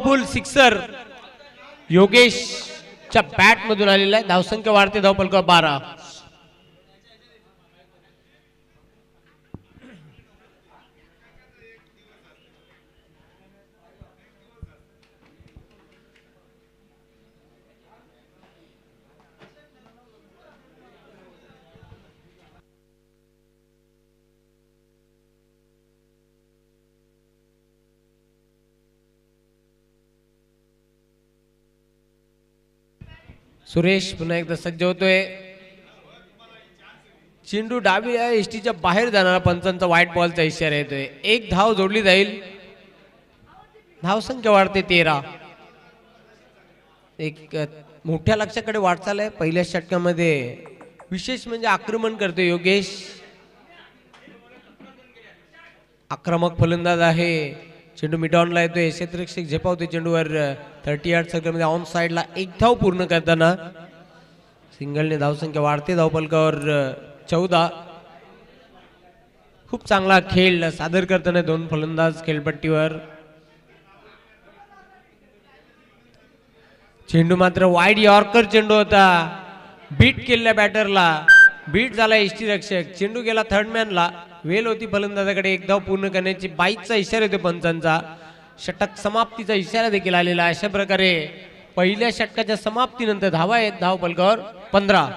Powerful sixer योगेशच्या bat मधून आलेला आहे. धावसंख्या वाढते धावफलकावर 12. सुरेश पुन्हा एकदा सज्ज होतोय. चेंडू डावी एसटीच्या बाहेर जाणारा पंचांचा व्हाईट बॉलचा इशारा येतोय. एक धाव जोडली जाईल. धावसंख्या वाढते 13. एक मोठ्या लक्ष्याकडे वाटचाल आहे. पहिल्या षटकामध्ये विशेष म्हणजे आक्रमण करतोय योगेश. आक्रमक फलंदाज आहे. चेंडू मिडऑनला येतोय. क्षेत्ररक्षक झेपावतोय चेंडूवर. 30 यार्ड सर्कलमध्ये ऑन साइडला एक धाव पूर्ण करताना सिंगलने धावसंख्या वाढते धावफलकावर 14. खूप चांगला खेळ सादर करताना दोन फलंदाज खेळपट्टीवर. चेंडू मात्र वाईड यॉर्कर चेंडू होता. बीट केलेल्या बॅटरला. बीट झाला एसटी रक्षक. चेंडू गेला थर्डमॅनला. वेल होती फलंदाजाकडे. एक धाव पूर्ण करण्याची बाईकचा इशारा येतो पंचांचा. षटक समाप्तीचा इशारा देखील आलेला. अशा प्रकारे पहिल्या षटकाच्या समाप्तीनंतर धावा आहेत धावफलकावर 15.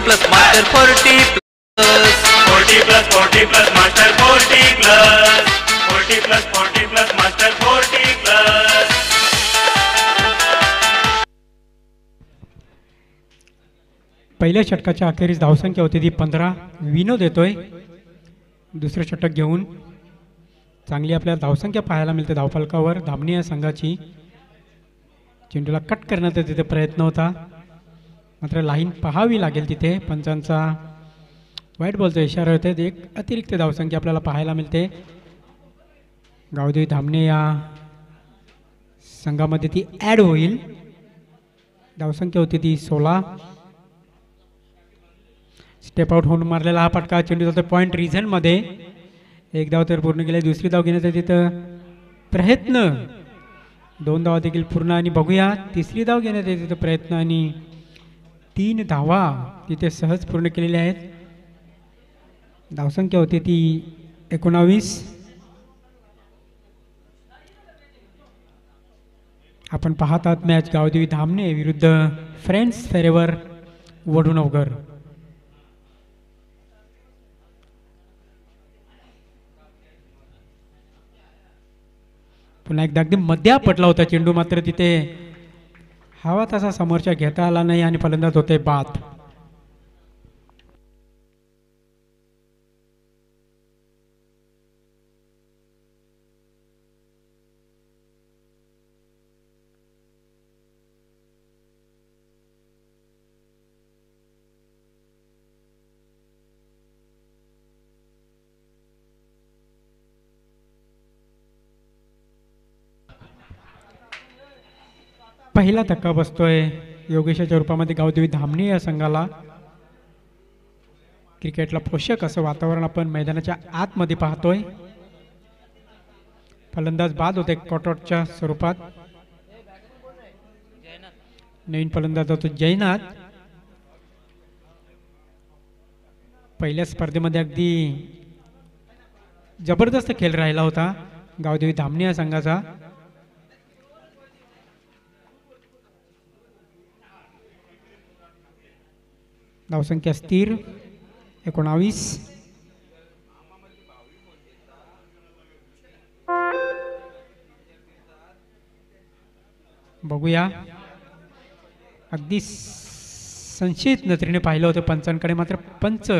plus master 40 plus master 40 plus master 40 plus. पहिल्या षटकाच्या अखेरीस धावसंख्या होती ती 15. विनोद येतोय दुसरं षटक घेऊन. चांगली आपल्याला धावसंख्या पाहायला मिळते धावफलकावर. धामणी या संघाची. चेंडूला कट करण्याचा तिथे प्रयत्न होता. मात्र लाईन पाहावी लागेल तिथे. पंचांचा व्हाईट बॉलचा इशारा होते. एक अतिरिक्त धावसंख्या आपल्याला पाहायला मिळते. गावदेवी धामणे या संघामध्ये ती ॲड होईल. धावसंख्या होती ती 16. स्टेप आउट होऊन मारलेला हा फटका. चेंडू जातो पॉईंट रिझनमध्ये. एक धाव तर पूर्ण केली. दुसरी धाव घेण्याचा तिथं प्रयत्न. 2 धावा देखील पूर्ण. आणि बघूया तिसरी धाव घेण्याचा तिथं प्रयत्न. आणि 3 धावा तिथे सहज पूर्ण केलेल्या आहेत. धावसंख्या होती ती 19. आपण पाहत आहात मॅच गावदेवी धामणे विरुद्ध फ्रेंड्स फॉरएव्हर वडूनवघर. पुन्हा एकदा अगदी मध्या पडला होता चेंडू. मात्र तिथे हवा तसा समोरच्या घेता आला नाही आणि फलंदाज होते बाद. पहिला धक्का बसतोय योगेशाच्या रूपामध्ये गावदेवी धामणे या संघाला. क्रिकेटला पोषक असं वातावरण आपण मैदानाच्या आतमध्ये पाहतोय. फलंदाज बाद होते कॉटआउटच्या स्वरूपात. नवीन फलंदाज होतो जयनाथ. पहिल्या स्पर्धेमध्ये अगदी जबरदस्त खेळ राहिला होता गावदेवी धामणे या संघाचा. धावसंख्या स्थिर 19. बघूया अगदी संशयित नजरेने पाहिलं होतं पंचांकडे. मात्र पंच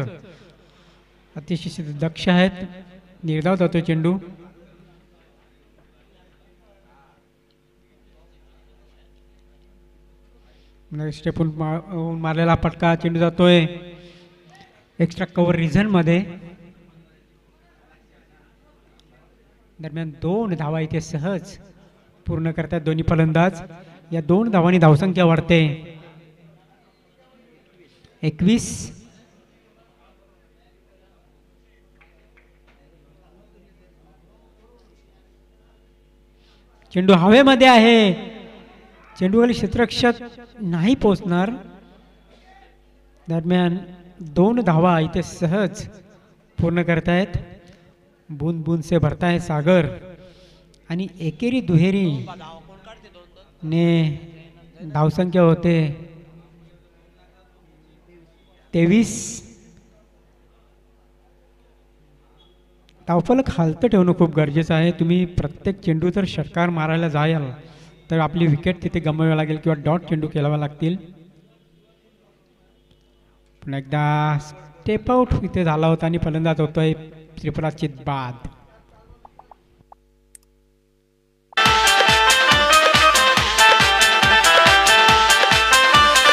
अतिशय दक्ष आहेत. निर्धाव जातो चेंडू. स्टेपून मारलेला फटका, चेंडू जातोय एक्स्ट्रा कव्हर रिझनमध्ये. दरम्यान 2 धावा इथे सहज पूर्ण करतात दोन्ही फलंदाज. या 2 धावांनी धावसंख्या वाढते 21. चेंडू हवेमध्ये आहे, चेंडूवाली क्षेत्ररक्षक नाही पोहोचणार. दरम्यान 2 धावा इथे सहज पूर्ण करतायत. बूंद बूंद से भरता है सागर. आणि एकेरी दुहेरी ने धावसंख्या होते 23. धावफलक हालतं ठेवणं खूप गरजेचं आहे. तुम्ही प्रत्येक चेंडू जर षटकार मारायला जाल तर आपली विकेट तिथे गमवावी लागेल किंवा डॉट चेंडू खेळावा लागतील. पुन्हा एकदा स्टेप आउट इथे झाला होता आणि फलंदाज होतोय त्रिपुराचित बाद.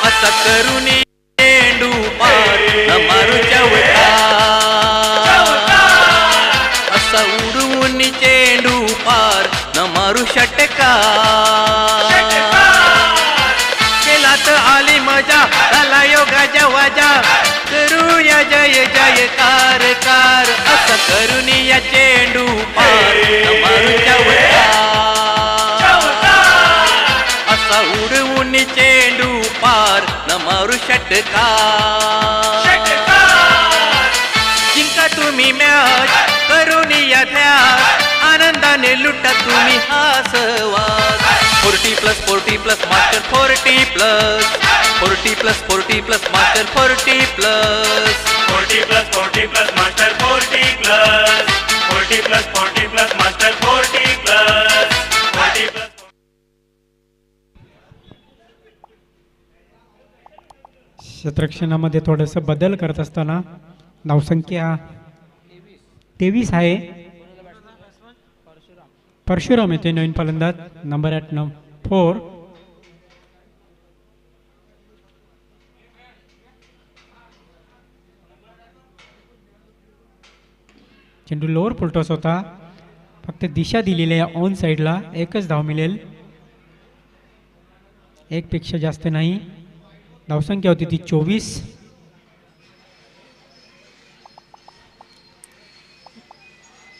असा करुणी चेंडू पार न मारू चौकार, असा उडवून चेंडू पार न मारू षटकार. केलात आली मजा, झाला योगाच्या वाजा, करूया जय जयकार कार. असा करुणी या चेंडू पार न मारू चौकार, असा उडवून चेंडू पार न मारू षटकार. जिंका तुम्ही मॅच करून या ध्यास, आनंदाने लुटा तुम्ही हा सहवास. 40+ 40+ मास्टर 40+, 40+ 40+ मास्टर 40+, 40+ 40+ मास्टर 40+, 40+ 40+ मास्टर 40+, 40+. क्षेत्ररक्षणामध्ये थोडंसं बदल करत असताना धावसंख्या 23 आहे. परशुराम येते नवीन फलंदाज, नंबर 4. चेंडू लोअर फुलटॉस होता, फक्त दिशा दिलेली आहे ऑन साईडला. 1च धाव मिळेल, 1 पेक्षा जास्त नाही. धावसंख्या होती ती 24.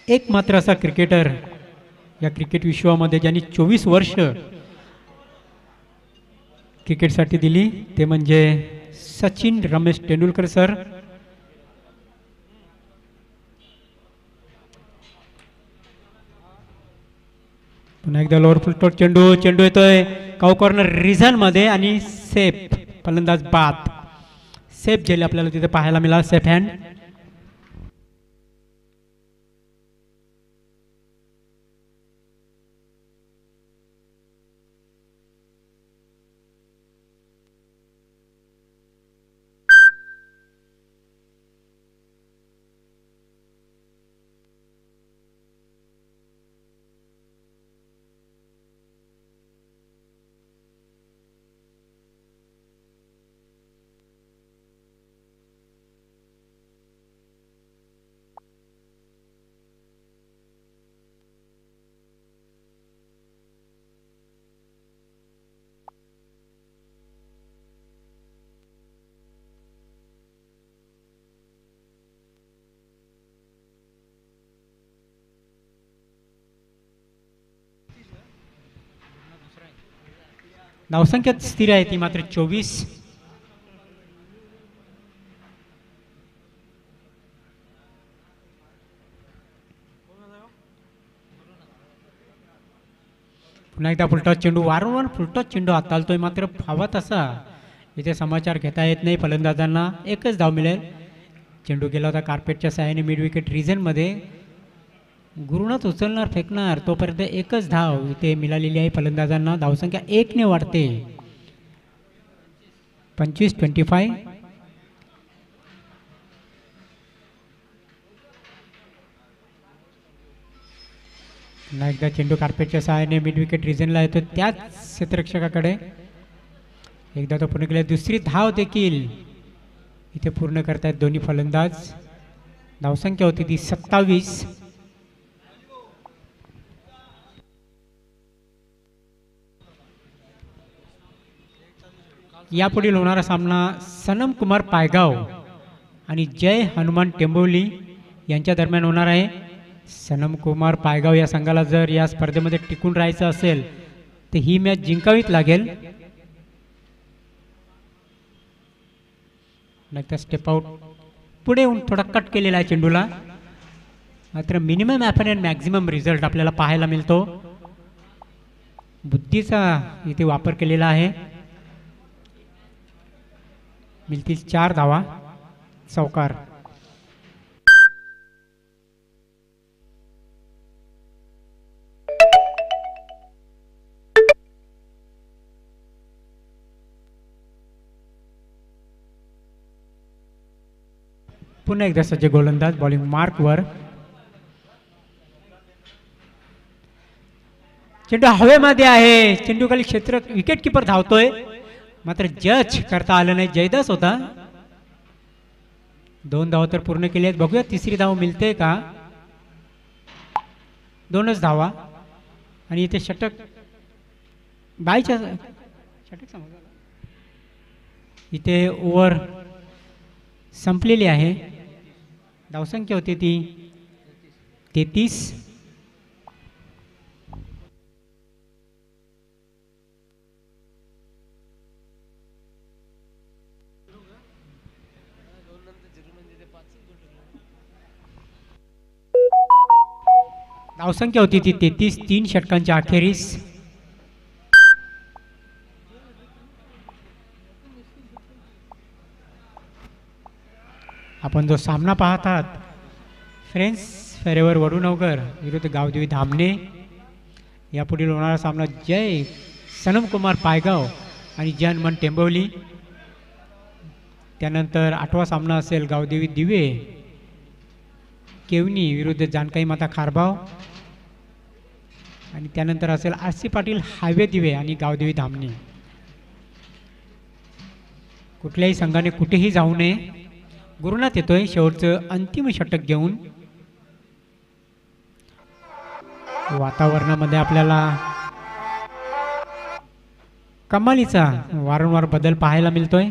एक मात्र असा क्रिकेटर या क्रिकेट विश्वामध्ये ज्यांनी 24 वर्ष क्रिकेटसाठी दिली ते म्हणजे सचिन रमेश तेंडुलकर सर. पुन्हा एकदा लोअर फुलटॉस चेंडू, चेंडू येतोय काउ कॉर्नर रिझन मध्ये आणि सेफ. फलंदाज बाद. सेफ झेल आपल्याला तिथे पाहायला मिळाला, सेफ हँड. धावसंख्या स्थिर आहे ती मात्र 24. पुन्हा एकदा फुलटॉस चेंडू, वारंवार फुलटॉस चेंडू हाताळतोय मात्र फावा तसा इथे समाचार घेता येत नाही फलंदाजांना. 1च धाव मिळेल. चेंडू गेला होता कार्पेटच्या सहाय्याने मिड विकेट रिजनमध्ये. गुरुनाथ उचलणार फेकणार तोपर्यंत 1च धाव इथे मिळालेली आहे फलंदाजांना. धावसंख्या 1 ने वाढते 25-25. पुन्हा एकदा चेंडू कार्पेटच्या सहाय्याने मिड विकेट रिजनला येतो त्याच क्षेत्ररक्षकाकडे. एकदा तो पूर्ण केला. दुसरी धाव देखील इथे पूर्ण करतायत दोन्ही फलंदाज. धावसंख्या होती ती 27. यापुढील होणारा सामना सनम कुमार पायगाव आणि जय हनुमान टेंबोली यांच्या दरम्यान होणार आहे. सनम कुमार पायगाव या संघाला जर या स्पर्धेमध्ये टिकून राहायचं असेल तर ही मॅच जिंकावीच लागेल. नंतर स्टेप आउट पुढे येऊन थोडा कट केलेला आहे चेंडूला. मात्र मिनिमम ॲफन अँड मॅक्झिमम रिझल्ट आपल्याला पाहायला मिळतो. बुद्धीचा इथे वापर केलेला आहे. मिळतील 4 धावा. चौकार. पुन्हा एकदा सज्ज गोलंदाज बॉलिंग मार्कवर. चेंडू हवेमध्ये आहे. चेंडू खाली क्षेत्र विकेट किपर धावतोय. मात्र जज करता आलं नाही. जयदास होता. 2 धावा तर पूर्ण केली आहेत. बघूया तिसरी धाव मिळते का. 2च धावा आणि इथे षटक बाईच्या षटक समजा इथे ओव्हर संपलेली आहे. धावसंख्या होती ती 33. धावसंख्या होती ती 33. 3 षटकांच्या अखेरीस. आपण जो सामना पाहत आहात फ्रेंड्स फेरेवर वडूनवकर विरुद्ध गावदेवी धामणे. यापुढील होणारा सामना जय सनम कुमार पायगाव आणि जय हनुमान टेंबवली. त्यानंतर 8वा सामना असेल गावदेवी दिवे केवनी विरुद्ध जानकाई माता खारबाव. आणि त्यानंतर असेल आरसी पाटील हायवे दिवे आणि गावदेवी धामणे. कुठल्याही संघाने कुठेही जाऊ नये. गुरुनाथ येतोय शेवटचं अंतिम षटक घेऊन. वातावरणामध्ये आपल्याला कमालीचा वारंवार बदल पाहायला मिळतोय.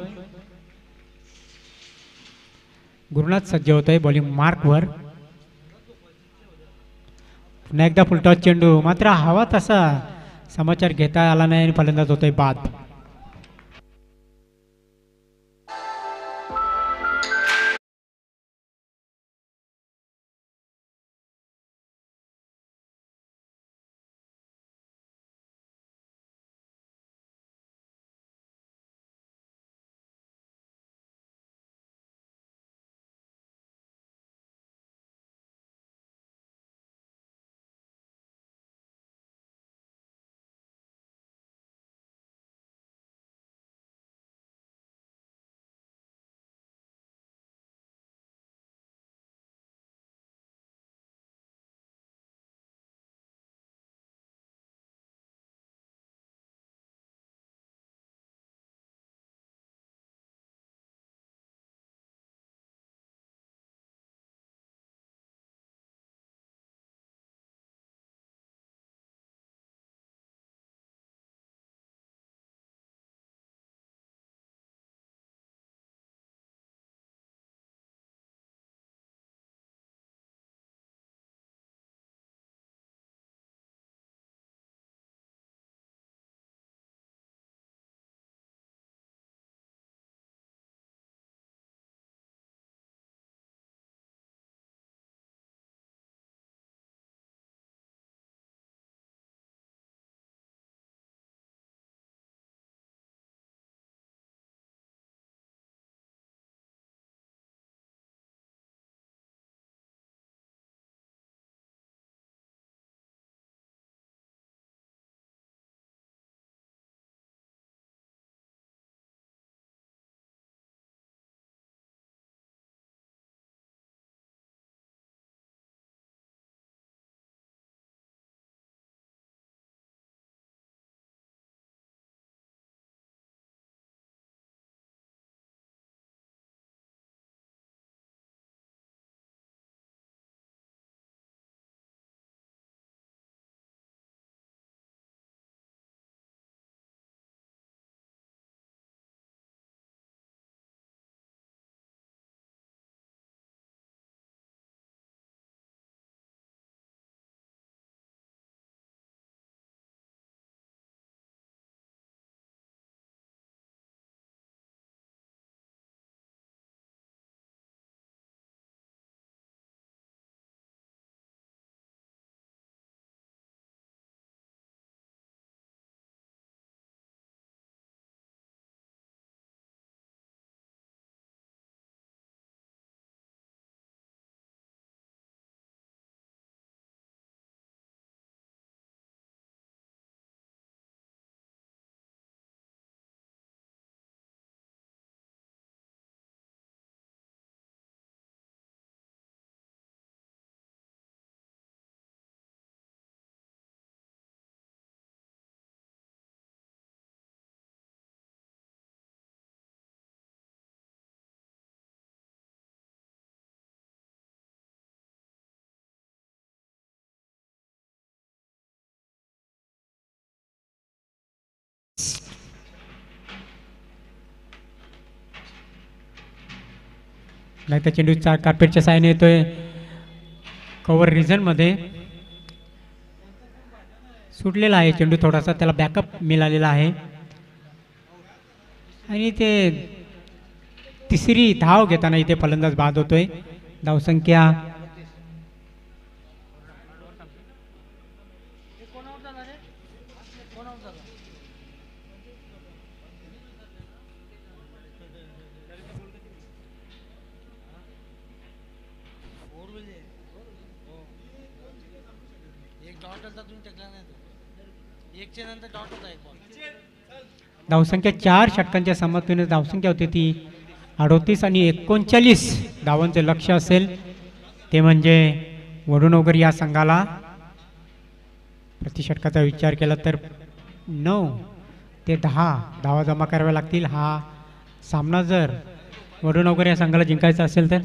गुरुनाथ सज्ज होतोय बॉलिंग मार्कवर. पुन्हा एकदा फुलटॉस चेंडू. मात्र हवा तसा समाचार घेता आला नाही आणि फलंदाज होतोय बाद. नाही तर चेंडूचा कार्पेटच्या साहाय्याने येतोय कव्हर रिझनमध्ये. सुटलेला आहे चेंडू, थोडासा त्याला बॅकअप मिळालेला आहे आणि ते तिसरी धाव घेताना इथे फलंदाज बाद होतोय. धावसंख्या 4 षटकांच्या समर्थेने धावसंख्या होती ती 38 आणि 39 धावांचे लक्ष असेल. ते म्हणजे वडूणवगर या संघाला प्रति षटकाचा विचार केला तर 9 ते 10 धावा जमा कराव्या लागतील. हा सामना जर वडूणवगर या संघाला जिंकायचा असेल तर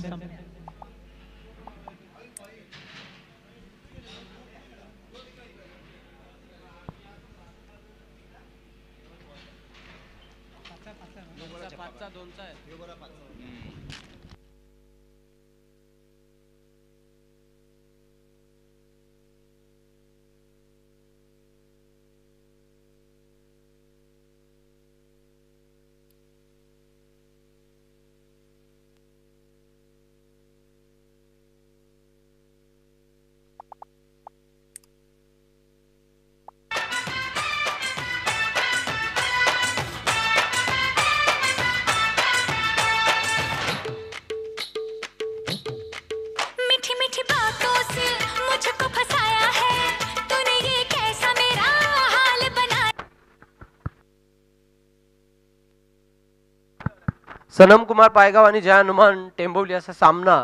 सनम कुमार पायगाव आणि जय हनुमान टेंबोली असा सामना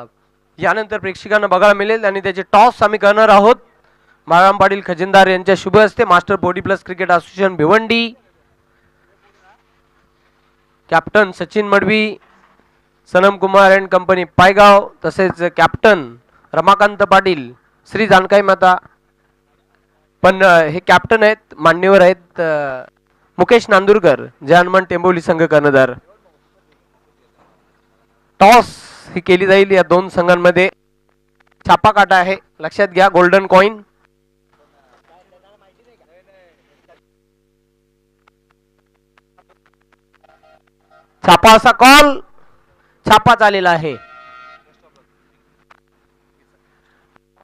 यानंतर प्रेक्षकांना बघायला मिळेल आणि त्याचे टॉस आम्ही करणार आहोत. बाळाराम पाटील खजिनदार यांच्या शुभ हस्ते. Master 40+ cricket association Bhiwandi, captain Sachin Madvi, Sanam Kumar and company Paygaon, तसेच कॅप्टन रमाकांत पाटील श्री जानकाई माता. पण हे कॅप्टन आहेत, मान्यवर आहेत मुकेश नांदुरकर, जय हनुमान टेंबोली संघ कर्णधार. टॉस ही केली जाईल या दोन संघांमध्ये. छापा काटा आहे, लक्षात घ्या. गोल्डन कॉइन छापा असा कॉल, छापा चालेला आहे.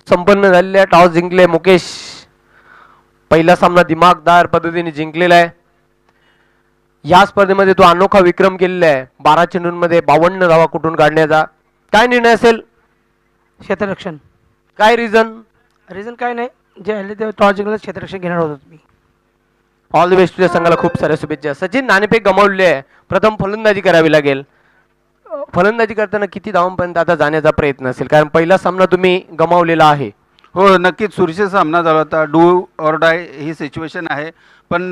संपन्न झालेल्या टॉस जिंकले मुकेश. पहिला सामना दिमागदार पद्धतीने जिंकलेला आहे. या स्पर्धेमध्ये तो अनोखा विक्रम केलेला आहे. 12 चेंडूंमध्ये 52 धावा कुठून काढण्याचा. काय निर्णय असेल? क्षेत्ररक्षण. काय रिझन? रिझन काय नाही, जे हल्ली ते टॉस जिंकलं क्षेत्ररक्षण घेणार होतो मी. All the best. तुझ्या संघाला खूप साऱ्या शुभेच्छा. सचिन, नाणेफेक गमावले आहे, प्रथम फलंदाजी करावी लागेल. फलंदाजी करताना किती धावांपर्यंत आता जाण्याचा प्रयत्न असेल, कारण पहिला सामना तुम्ही गमावलेला आहे. हो, नक्कीच सुरक्षित सामना झाला होता. Do or die he situation आहे. पण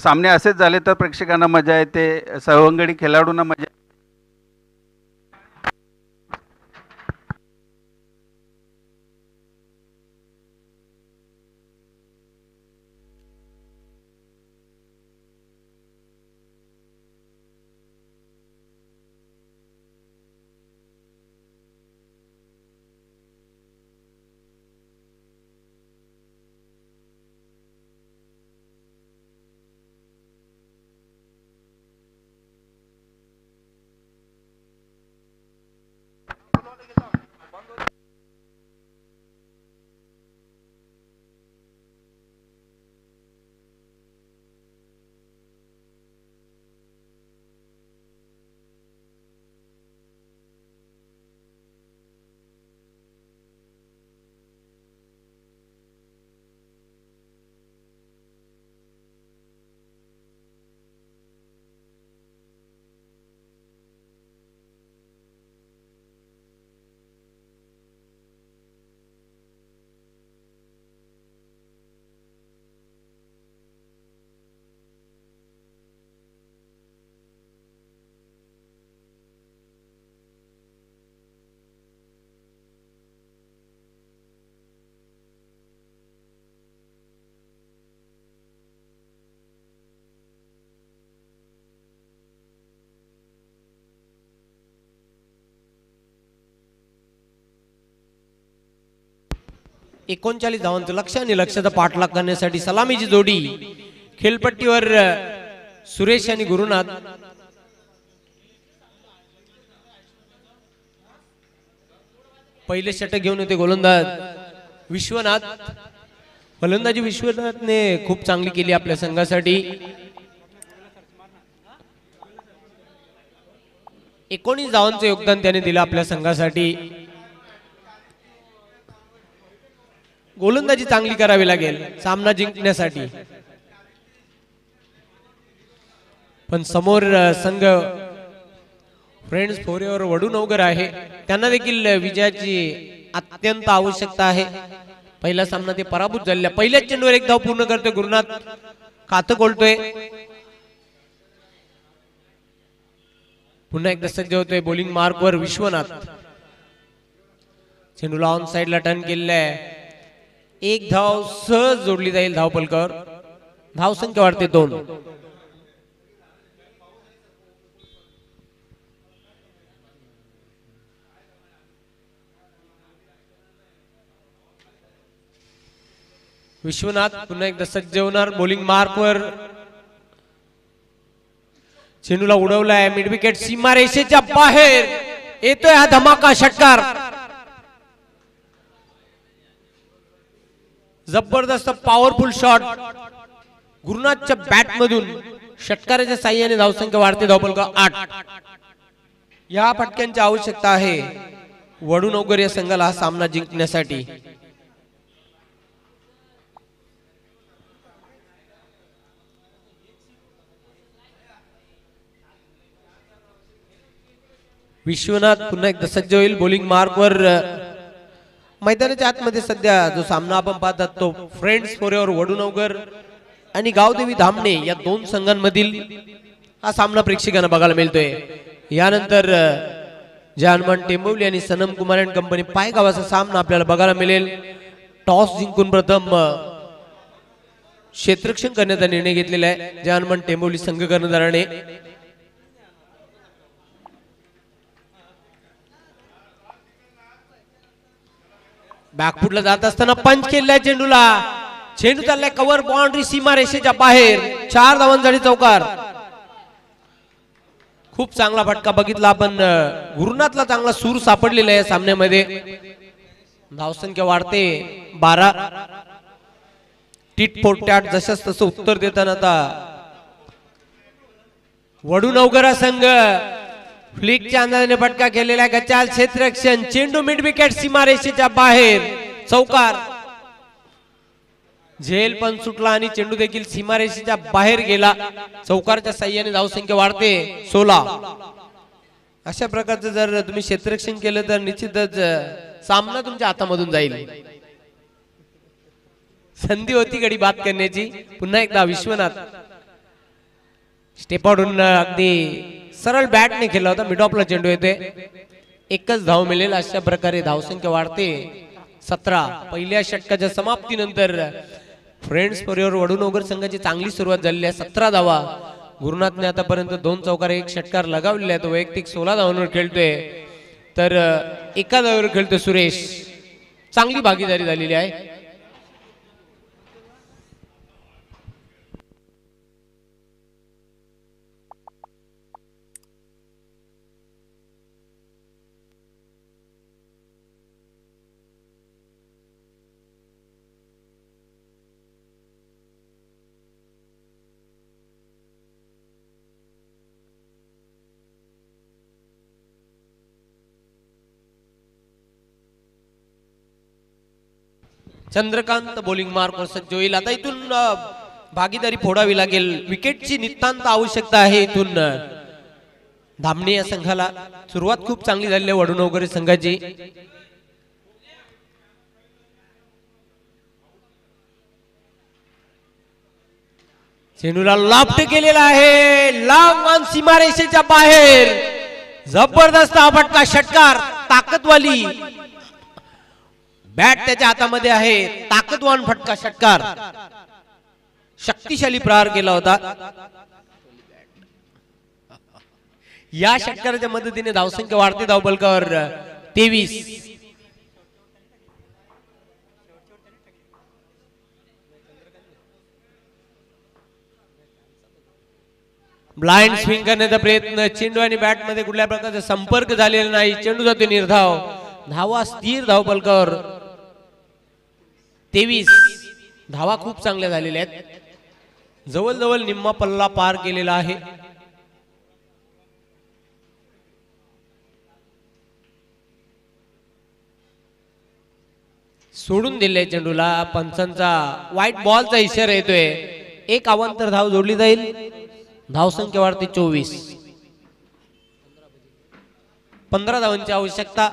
सामने असेच झाले तर प्रेक्षकांना मजा येते, सवंगडी खेळाडूंना मजा. 39 धावांचं लक्ष आणि लक्षाचा पाठलाग करण्यासाठी सलामीची जोडी खेळपट्टीवर सुरेश आणि गुरुनाथ. पहिले षटक घेऊन होते गोलंदाज विश्वनाथ. फलंदाजी विश्वनाथने खूप चांगली केली आपल्या संघासाठी. 19 धावांचं योगदान त्याने दिलं आपल्या संघासाठी. गोलंदाजी चांगली करावी लागेल सामना जिंकण्यासाठी. पण समोर संघ फ्रेंड्स फोरेवर वडूनवगर आहे, त्यांना देखील विजयाची अत्यंत आवश्यकता आहे. पहिला सामना ते पराभूत झालेला. पहिल्याच चेंडूवर एक धाव पूर्ण करतोय गुरुनाथ. खातं कोलतोय. पुन्हा एकदा सज्ज होतोय बॉलिंग मार्कवर विश्वनाथ. चेंडूला ऑन साइडला टर्न केलेला आहे. एक धाव सहज जोडली जाईल धावफलकावर. धावसंख्या वाढते 2. विश्वनाथ पुन्हा एकदा सज्ज होणार बॉलिंग मार्कवर. चेंडूला उडवलाय मिड विकेट सीमारेषेच्या बाहेर. येतोय हा धमाका षटकार. जबरदस्त पॉवरफुल शॉट गुरुनाथच्या बॅट मधून. षटकाराच्या साह्याने धावसंख्या वाढते धावफलक 8. या फटक्यांची आवश्यकता आहे वडूनवगर या संघाला हा सामना जिंकण्यासाठी. विश्वनाथ पुन्हा एकदा सज्ज होईल बॉलिंग मार्कवर. मैदानाच्या आतमध्ये सध्या जो सामना आपण पाहतात तो फ्रेंड्स फोरेवर वडूनवगर आणि गावदेवी धामणे या 2 संघांमधील हा सामना प्रेक्षकांना बघायला मिळतोय. यानंतर जानमान टेंबवली आणि सनम कुमार अँड कंपनी पायगावाचा सामना आपल्याला बघायला मिळेल. टॉस जिंकून प्रथम क्षेत्ररक्षण करण्याचा निर्णय घेतलेला आहे जानमान टेंबवली संघ कर्णधाराने. बॅकफुटला जात असताना पंच केलाय चेंडूला. चेंडू चाललाय कव्हर बाउंड्री सीमा रेषेच्या बाहेर. 4 धावांसाठी चौकार. खूप चांगला फटका बघितला आपण. गुरुनाथला चांगला सूर सापडलेला आहे सामन्यामध्ये. धावसंख्या वाढते 12. टीट फॉर टॅट जशाच तसं उत्तर देताना आता वडूनवगर संघ फ्लिकच्या अंदाजाने फटका केलेला गचाल क्षेत्ररक्षण. चेंडू मिड विकेट सीमारेषेच्या बाहेर. चौकार. झेल पण सुटला आणि चेंडू देखील सीमारेषेच्या बाहेर गेला. चौकारच्या साह्याने धावसंख्या वाढते 16. अशा प्रकारचं जर तुम्ही क्षेत्ररक्षण केलं तर निश्चितच सामना तुमच्या हातामधून जाईल. संधी होती गडी बाद करण्याची. पुन्हा एकदा विश्वनाथ स्टेपआउटून अगदी सरळ बॅटने खेळला होता. मिड ऑफला चेंडू येते. एकच धाव मिळेल. अशा प्रकारे धावसंख्या वाढते 17. पहिल्या षटकाच्या समाप्तीनंतर फ्रेंड्स फोरेवर वडूनवगर संघाची चांगली सुरुवात झालेली आहे. 17 धावा. गुरुनाथने आतापर्यंत 2 चौकार 1 षटकार लगावलेले आहे. तो वैयक्तिक 16 धावांवर खेळतोय तर एका धावावर खेळतोय सुरेश. चांगली भागीदारी झालेली आहे. चंद्रकांत बॉलिंग मार्कवर सज्ज होईल. आता इथून भागीदारी फोडावी लागेल. विकेटची नितांत आवश्यकता आहे इथून धामणे या संघाला. सुरुवात खूप चांगली झालेली आहे वडूनवगर संघाची. चेंडूला लाफ्ट केलेला आहे. लांब ऑन सीमारेषेच्या बाहेर. जबरदस्त हा फटका षटकार. ताकदवाली बॅट त्याच्या हातामध्ये आहे. ताकदवान फटका षटकार. शक्तिशाली प्रहार केला होता. या षटकाराच्या मदतीने धावसंख्या वाढते धावफलकावर 23. ब्लाइंड स्विंग करण्याचा प्रयत्न, चेंडू आणि बॅट मध्ये कुठल्या प्रकारचा संपर्क झालेला नाही, चेंडू जातो निर्धाव, धावा स्थिर धावफलकावर 23. धावा खूप चांगल्या झालेल्या आहेत, जवळजवळ निम्मा पल्ला पार केलेला आहे. सोडून दिले चेंडूला, पंचांचा व्हाईट बॉलचा इशारा येतोय. एक अवांतर धाव जोडली जाईल, धावसंख्या वाढते 24. 15 धावांची आवश्यकता.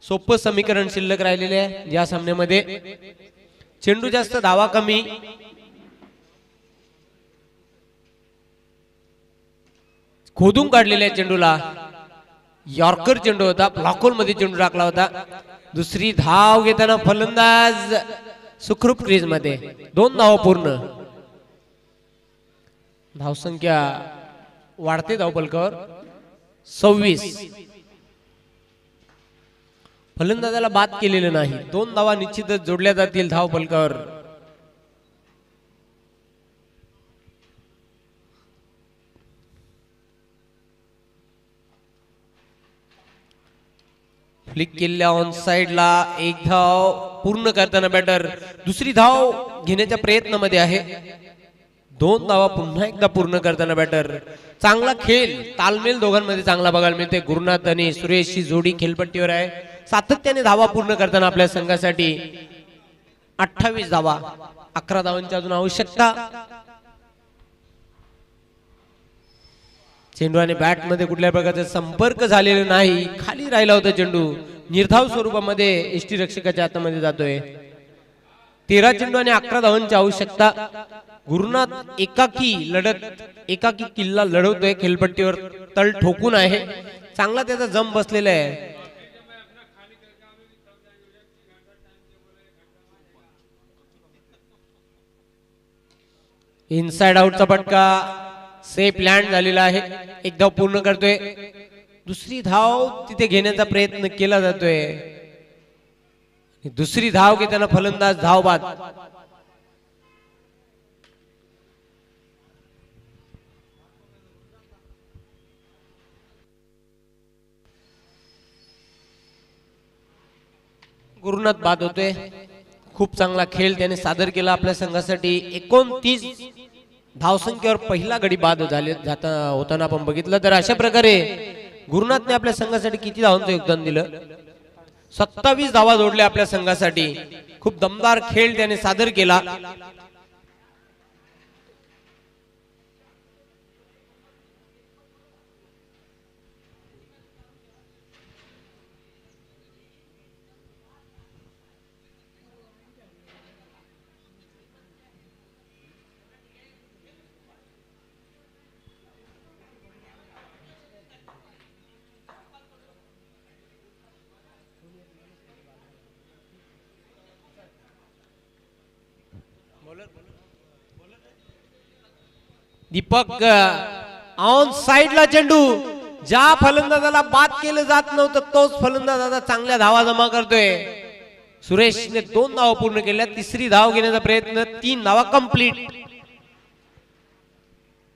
सोपं समीकरण शिल्लक राहिलेले आहे या सामन्यामध्ये. चेंडू जास्त, धावा कमी. खोदून काढलेल्या चेंडूला, यॉर्कर चेंडू होता, ब्लॉकहोल मध्ये चेंडू टाकला होता. दुसरी धाव घेताना फलंदाज सुखरूप क्रीज मध्ये, 2 धावा पूर्ण. धावसंख्या वाढते धावफलकावर 26. फलंदाजाला बाद केलेलं नाही, 2 धावा निश्चितच जोडल्या जातील धावफलकावर. फ्लिक केलेल्या ऑन साइडला एक धाव पूर्ण करताना बॅटर दुसरी धाव घेण्याच्या प्रयत्नामध्ये आहे. 2 धावा पुन्हा एकदा पूर्ण करताना बॅटर. चांगला खेळ, तालमेल दोघांमध्ये चांगला बघायला मिळते. गुरुनाथ आणि सुरेशची जोडी खेळपट्टीवर आहे. सातत्याने धावा पूर्ण करताना आपल्या संघासाठी 28 धावा, 11 धावांची अजून आवश्यकता. चेंडू आणि बॅट मध्ये कुठल्या प्रकारचा संपर्क झालेला नाही, खाली राहिला होता चेंडू, निर्धाव स्वरूपामध्ये एष्टी रक्षकाच्या हातामध्ये जातोय. 13 चेंडू आणि 11 धावांची आवश्यकता. गुरुनाथ एकाकी किल्ला लढवतोय, खेळपट्टीवर तळ ठोकून आहे, चांगला त्याचा जम बसलेला आहे. इनसाइड आउटचा फटका सेफ लँड झालेला आहे. एक धाव पूर्ण करतोय, दुसरी धाव तिथे घेण्याचा प्रयत्न केला जातोय. दुसरी धाव घेताना फलंदाज धाव बाद. गुरुनाथ बाद होतोय. खूप चांगला खेळ त्याने सादर केला आपल्या संघासाठी. 29 धावसंख्येवर पहिला गडी बाद होताना आपण बघितलं तर अशा प्रकारे गुरुनाथने आपल्या संघासाठी किती धावांचं योगदान दिलं. 27 धावा जोडल्या आपल्या संघासाठी. खूप दमदार खेळ त्याने सादर केला. दीपक ऑन साइडला चेंडू, ज्या फलंदाजाला बाद केलं जात नव्हतं तोच फलंदाज आता चांगल्या धावा जमा करतोय. सुरेशने 2 धावा पूर्ण केल्या, तिसरी धाव घेण्याचा प्रयत्न, 3 धावा कंप्लीट.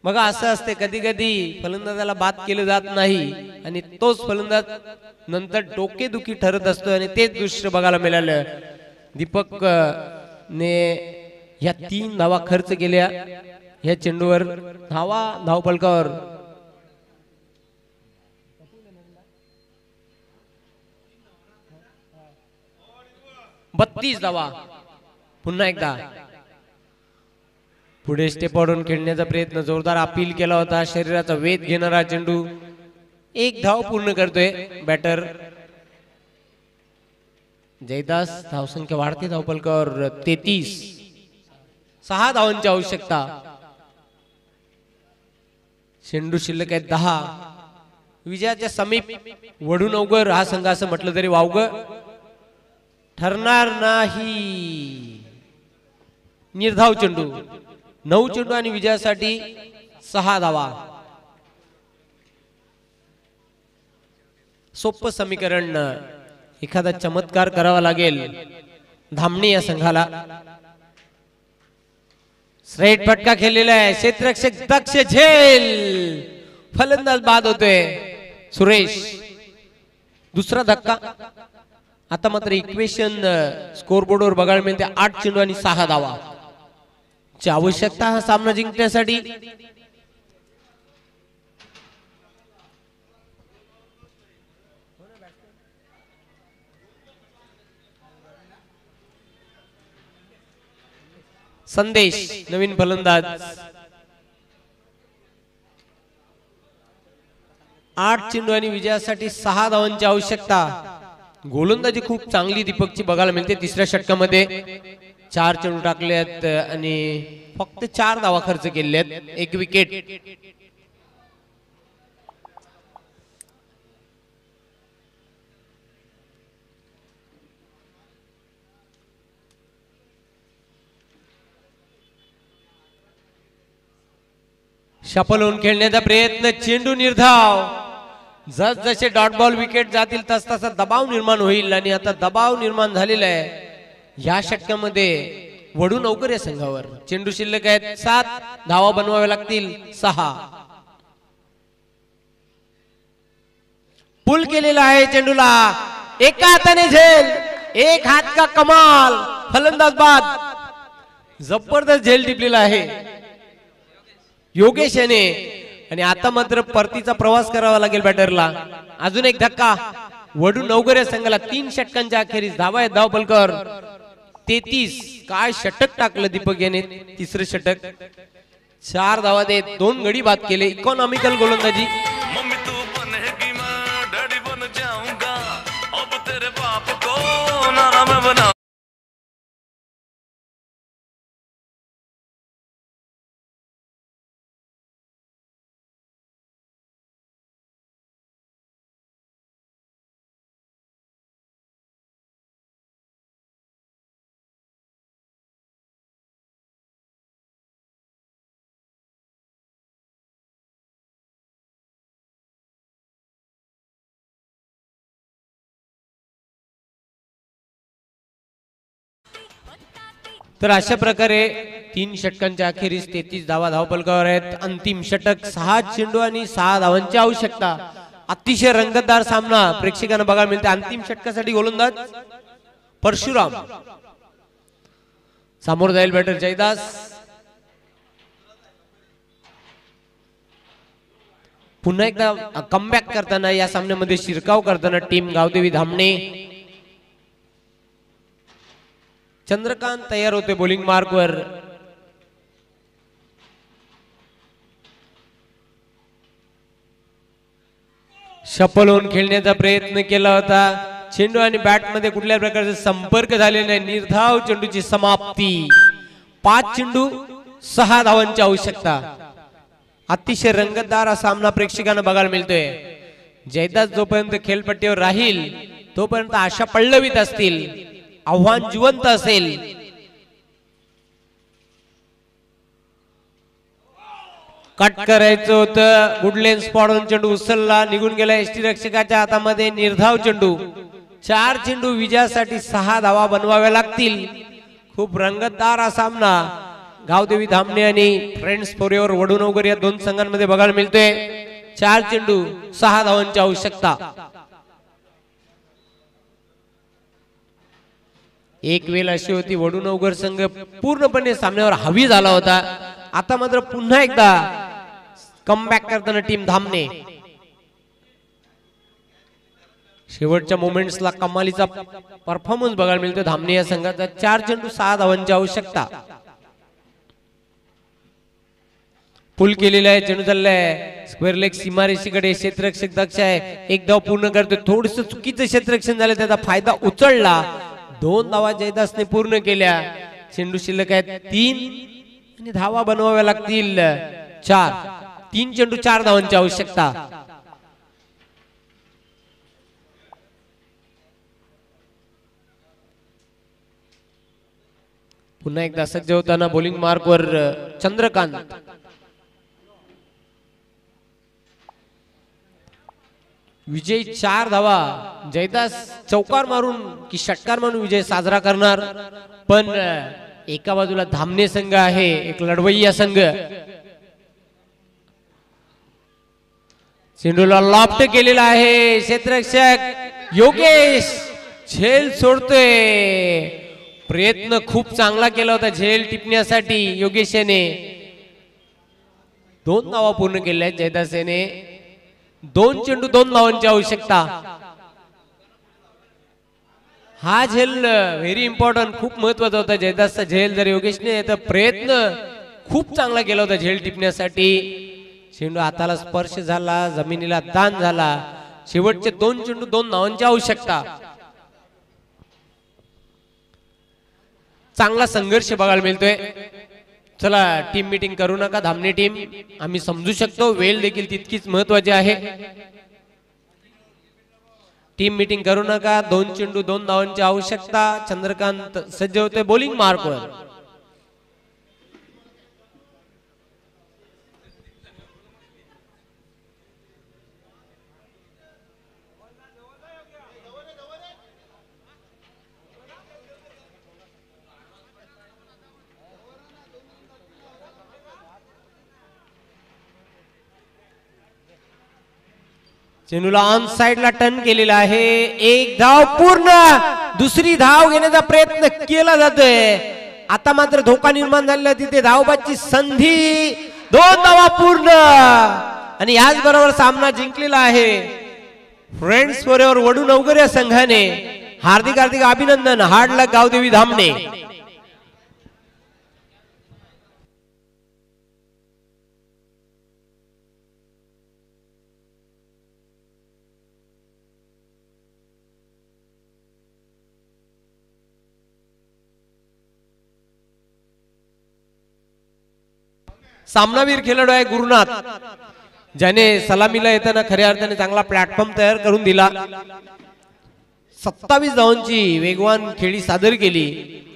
बघा असं असते, कधी कधी फलंदाजाला बाद केलं जात नाही आणि तोच फलंदाज नंतर डोकेदुखी ठरत असतो आणि तेच दृश्य बघायला मिळालं. दीपक ने या 3 धावा खर्च केल्या या चेंडूवर. धावा धावफलकावर 32 धावा. पुन्हा एकदा पुढे स्टेप वाढून खेळण्याचा प्रयत्न, जोरदार अपील केला होता. शरीराचा वेध घेणारा चेंडू. 1 धाव पूर्ण करतोय बॅटर जयदास. धावसंख्या वाढते धावफलकावर 33. 6 धावांची आवश्यकता. चेंडू शिल्लक आहे 10. विजयाच्या समीप वडून अवघर हा संघ असं म्हटलं तरी वावगं ठरणार नाही. निर्धाव चेंडू, 9 चेंडू आणि विजयासाठी 6 धावा. सोपं समीकरण, एखादा चमत्कार करावा लागेल धामणे या संघाला. स्ट्रेट फटका खेळलेला आहे, क्षेत्ररक्षक दक्ष झेल, फलंदाज बाद होतोय सुरेश. दुसरा धक्का. आता मात्र इक्वेशन स्कोर बोर्डवर बघायला मिळते 8 चेंडू आणि 6 धावा ची आवश्यकता हा सामना जिंकण्यासाठी. संदेश नवीन फलंदाज. 8 चेंडू आणि विजयासाठी 6 धावांची आवश्यकता. गोलंदाजी खूप चांगली दीपकची बघायला मिळते. तिसऱ्या षटकामध्ये 4 चेंडू टाकले आहेत आणि फक्त 4 धावा खर्च केले आहेत, 1 विकेट. शफल होऊन खेळण्याचा प्रयत्न, चेंडू निर्धाव. जस जसे डॉट बॉल विकेट जातील तस तसा दबाव निर्माण होईल आणि आता दबाव निर्माण झालेला आहे या षटकामध्ये वडू नवकर या संघावर. चेंडू शिल्लक आहेत 7, धावा बनवाव्या लागतील 6. पुल केलेला आहे चेंडूला, एका हाताने झेल, एक हात का कमाल, फलंदाज बाद. जबरदस्त झेल टिपलेला आहे योगेश याने आणि आता मात्र परतीचा प्रवास करावा लागेल बॅटरला. अजून एक धक्का. वडू नवकर या संघाला 3 षटकांच्या अखेरीस धावा आहेत धावपलकर 33. काय षटक टाकलं दीपक याने, तिसरं षटक. 4 धावा देत 2 गडी बाद केले. इकॉनॉमिकल गोलंदाजी. मम्मी तू बनेगी मैं डैडी बन जाऊंगा अब तेरे बाप को नाना मैं बना. तर अशा प्रकारे 3 षटकांच्या अखेरीस 33 धावा धावपलकावर आहेत. अंतिम षटक 6 चेंडू आणि 6 धावांची आवश्यकता. अतिशय रंगतदार सामना प्रेक्षकांना बघायला मिळते. अंतिम षटकासाठी गोलंदाज परशुराम, समोर जाईल बॅटर जयदास. पुन्हा एकदा कमबॅक करताना या सामन्यामध्ये शिरकाव करताना टीम गावदेवी धामणे. चंद्रकांत तयार होते बॉलिंग मार्कवर. शफल होऊन खेळण्याचा प्रयत्न केला होता. चेंडू आणि बॅट मध्ये कुठल्या प्रकारचा संपर्क झालेला नाही. निर्धाव चेंडूची समाप्ती. 5 चेंडू 6 धावांची आवश्यकता. अतिशय रंगतदार हा सामना प्रेक्षकांना बघायला मिळतोय. जयदास जोपर्यंत खेळपट्टीवर राहील तोपर्यंत आशा पल्लवीत असतील, आव्हान जिवंत असेल. कट करायचं होतं, गुडलेन स्पॉटून चेंडू उचलला, निघून गेला एसटी रक्षकाच्या हातामध्ये. निर्धाव चेंडू. 4 चेंडू विजयासाठी 6 धावा बनवाव्या लागतील. खूप रंगतदार हा सामना गावदेवी धामणे आणि फ्रेंड्स फोरेवर वडूनवगर या 2 संघांमध्ये बघायला मिळतोय. 4 चेंडू 6 धावांची आवश्यकता. एक वेळ अशी होती वडूनवगर संघ पूर्णपणे सामन्यावर हवी झाला होता. आता मात्र पुन्हा एकदा कमबॅक करताना टीम धामणे. शेवटच्या मोमेंट्सला कमालीचा परफॉर्मन्स बघायला मिळतो धामणे या संघाचा. 4 चेंडू 6 धावांची आवश्यकता. पुल केलेला आहे, चेंडू चाललाय स्क्वेअर लेग सीमारेषेकडे. क्षेत्ररक्षक दक्ष आहे, 1 धाव पूर्ण करतोय. थोडस चुकीचं क्षेत्ररक्षण झालं, त्याचा फायदा उचलला. 2 धावा जयदासने पूर्ण केल्या. चेंडू शिल्लक आहेत 3 आणि धावा बनवाव्या लागतील 4. 3 चेंडू 4 धावांची आवश्यकता. पुन्हा एकदा सज्ज होताना बॉलिंग मार्कवर चंद्रकांत. विजय 4 धावा. जयदास चौकार मारून की षटकार मारून विजय साजरा करणार, पण एका बाजूला धामणे संघ आहे, एक लढवैया संघ. चेंडूला लॉफ्ट केलेला आहे, क्षेत्ररक्षक योगेश झेल सोडतोय. प्रयत्न खूप चांगला केला होता झेल टिपण्यासाठी योगेश याने. 2 धावा पूर्ण केल्या आहेत जयदास याने. 2 चेंडू 2 धावांची आवश्यकता. हा झेल व्हेरी इम्पॉर्टंट, खूप महत्वाचा होता जयदासचा झेल. जर योगेशने तर प्रयत्न खूप चांगला केला होता झेल टिपण्यासाठी. चेंडू हाताला स्पर्श झाला, जमिनीला दान झाला. शेवटचे 2 चेंडू 2 धावांची आवश्यकता. चांगला संघर्ष बघायला मिळतोय. चला टीम मीटिंग करू नका धामणे टीम, आम्ही समजू शकतो वेळ देखील तितकीच महत्वाची आहे. टीम मीटिंग करू नका. 2 चेंडू 2 धावांची आवश्यकता. चंद्रकांत सज्ज होते बॉलिंग मार्कवर. चेंडूला ऑन साइडला टर्न केलेला आहे. 1 धाव पूर्ण. दुसरी धाव घेण्याचा प्रयत्न केला जातोय. आता मात्र धोका निर्माण झालेला, तिथे धावबाची संधी. 2 धावा पूर्ण आणि याच बरोबर सामना जिंकलेला आहे फ्रेंड्स फॉरएव्हर वडूनवगर या संघाने. हार्दिक हार्दिक अभिनंदन. हार्ड लक गावदेवी धामणे. सामनावीर खेळाडू आहे गुरुनाथ, ज्याने सलामीला येताना खऱ्या अर्थाने चांगला प्लॅटफॉर्म तयार करून दिला. 27 धावांची वेगवान खेळी सादर केली,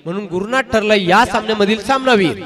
म्हणून गुरुनाथ ठरला या सामन्यामधील सामनावीर.